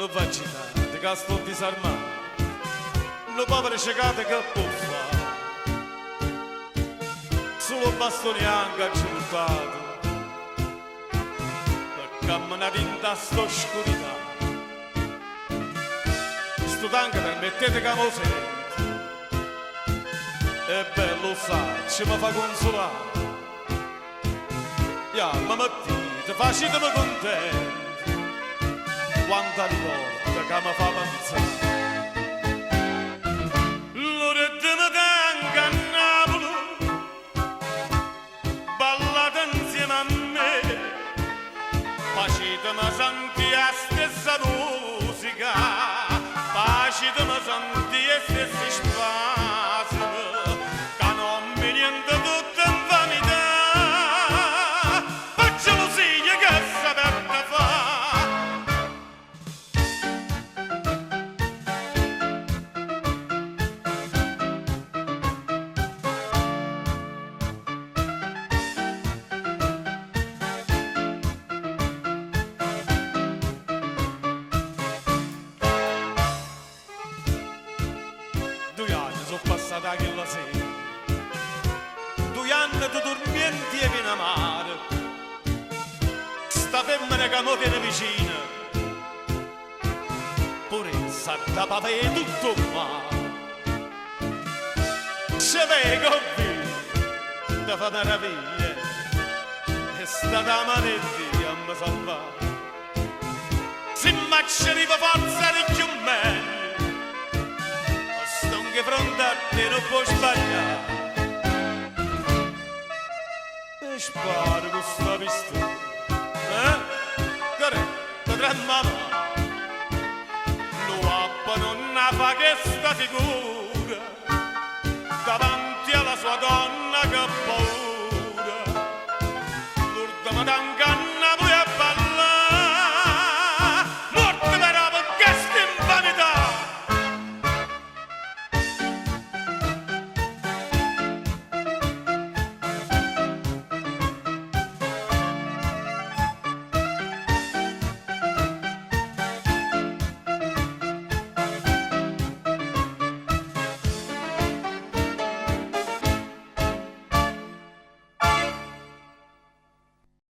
non faccio niente, che sto disarmato. Non povero cecate che può fare. Solo bastoni anche ha buttato. Per camminare in sta oscurità. Sto tanto permettete che lo senti. E bello sai, ci mi fa consolare. Ma mattina facetemi contento. Quanta ricorda che mi fa pensare. L'oretta mi tenga a Napoli, ballate insieme a me, facetemi sentire la stessa musica, facetemi sentire gli stessi spasimi, che non mi niente tutto in vanità, facciamo sì che sapete fare. Sono passati a quella sera, 2 anni di dormienti e viene mare, sta femmina che mi tiene vicina, pure sa da papà tutto male, c'è vengo qui, da fa meraviglia, è stata maledetta a mi salvare, se mi ci arriva forza di più meglio, che fronte a te non puoi sbagliare. E sparo questa pistola, corretto tra mamma, l'uappa non fa che sta figura, davanti alla sua donna che paura, l'urda mi